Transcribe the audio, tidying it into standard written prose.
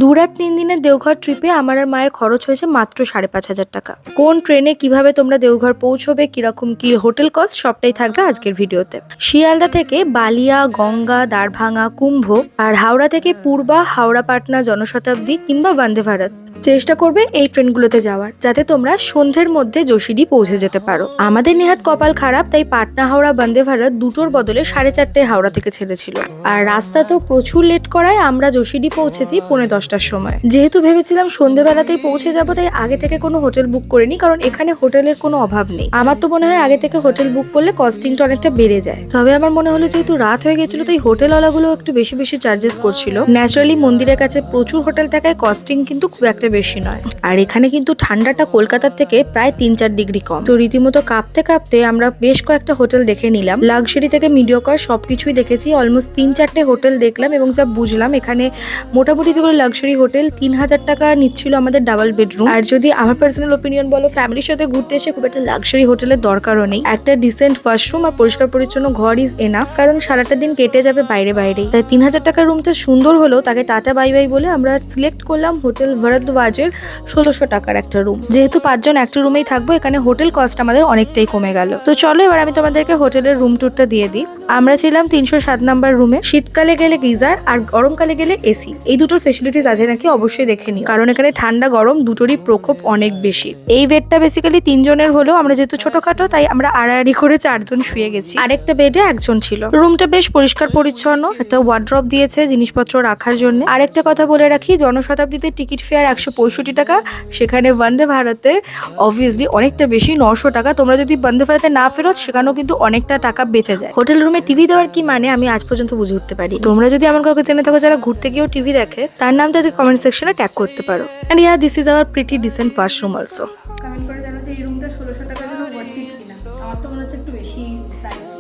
দু-রাত ৩ দিনের দেওঘর ট্রিপে আমার আর মায়ের খরচ হয়েছে মাত্র ৫,৫০০ টাকা। কোন ট্রেনে কিভাবে তোমরা দেওঘর পৌঁছবে, কিরকম কি হোটেল কস্ট, সবটাই থাকবে আজকের ভিডিওতে। শিয়ালদা থেকে বালিয়া, গঙ্গা, দ্বারভাঙা, কুম্ভ আর হাওড়া থেকে পূর্বা, হাওড়া পাটনা জনশতাব্দী কিংবা বন্দে ভারত চেষ্টা করবে এই ট্রেনগুলোতে যাওয়ার, যাতে তোমরা সন্ধ্যের মধ্যে যশোরে পৌঁছে যেতে পারো। আমাদের নেহাত কপাল খারাপ, তাই পাটনা হাওড়া বন্দে ভারত দুটোর বদলে 4:30টায় হাওড়া থেকে ছেড়েছিল। আর রাস্তা তো প্রচুর লেট করায় আমরা যশোরে পৌঁছেছি 10:45টার সময়। যেহেতু ভেবেছিলাম সন্ধ্যেবেলাতেই পৌঁছে যাবো, তাই আগে থেকে কোনো হোটেল বুক করিনি, কারণ এখানে হোটেলের কোনো অভাব নেই। আমার তো মনে হয় আগে থেকে হোটেল বুক করলে কস্টিংটা অনেকটা বেড়ে যায়। তবে আমার মনে হলো যেহেতু রাত হয়ে গেছিল, তাই হোটেলওয়ালাগুলো একটু বেশি বেশি চার্জেস করছিল। ন্যাচারালি মন্দিরের কাছে প্রচুর হোটেল থাকায় কস্টিং কিন্তু খুব একটা বেশি নয়। আর এখানে কিন্তু ঠান্ডাটা কলকাতার থেকে প্রায় ৩-৪ ডিগ্রি কম। তো রীতিমতো কাঁপতে কাঁপতে আমরা বেশ কয়েকটা হোটেল দেখে নিলাম। লাক্সারি থেকে মিডিওকর সবকিছুই দেখেছি। অলমোস্ট ৩-৪টে হোটেল দেখলাম এবং যা বুঝলাম এখানে মোটামুটি যেগুলো লাক্সারি হোটেল ৩,০০০ টাকা নিচ্ছিল আমাদের ডাবল বেডরুম। আর যদি আমার পার্সোনাল ওপিনিয়ন বলো, ফ্যামিলির সাথে ঘুরতে এসে খুব একটা লাক্সারি হোটেলের দরকারও নেই। একটা ডিসেন্ট ওয়াশরুম আর পরিষ্কার পরিচ্ছন্ন ঘর ইজ এনাফ, কারণ সারাটা দিন কেটে যাবে বাইরে বাইরেই। তাই ৩,০০০ টাকার রুমটা সুন্দর হলেও তাকে টাটা বাই বাই বলে আমরা সিলেক্ট করলাম হোটেল ভরদ্বাজের ১৬০০ টাকার একটা রুম। যেহেতু ৫ জন একটা রুমেই থাকবো, এখানে হোটেল কস্ট আমাদের অনেকটাই কমে গেল। তো চলো এবার আমি তোমাদেরকে হোটেলের রুম ট্যুরটা দিয়ে দিই। আমরা ছিলাম ৩০৭ নাম্বার রুমে। শীতকালে গেলে গিজার আর গরমকালে গেলে এসি, এই দুটোর ফেসিলিটিস আছে নাকি অবশ্যই দেখে নিও, কারণ এখানে ঠান্ডা গরম দুটোরই প্রকোপ অনেক বেশি। এই বেডটা বেসিক্যালি ৩ জনের হলেও আমরা যেহেতু ছোটখাটো, তাই আমরা আড়াআড়ি করে 4 জন শুয়ে গেছি। আরেকটা বেডে 1 জন ছিল। রুমটা বেশ পরিষ্কার পরিচ্ছন্ন, একটা ওয়ার্ড্রপ দিয়েছে জিনিসপত্র রাখার জন্য। আরেকটা কথা বলে রাখি, জনশতাব্দীতে টিকিট ফেয়ার ১৬৫ টাকা, সেখানে বন্দে ভারতে অবভিয়াসলি অনেকটা বেশি, ৯০০ টাকা। তোমরা যদি বন্দে ভারতে না ফেরত, সেখানেও কিন্তু অনেকটা টাকা বেঁচে যায়। হোটেল রুমে টিভি দেওয়ার কি মানে আমি আজ পর্যন্ত বুঝে উঠতে পারি। তোমরা যদি আমার কাউকে জেনে থাকো যারা ঘুরতে গিয়েও টিভি দেখে, তার নামটা যে কমেন্ট সেকশনে ট্যাগ করতে পারো। And yeah, this is our pretty decent washroom also. Comment করে জানাও যে এই রুমটা ১৬০০ টাকার জন্য ওয়ার্থ ইট কিনা। আমার তো মনে হচ্ছে একটু বেশি প্রাইস।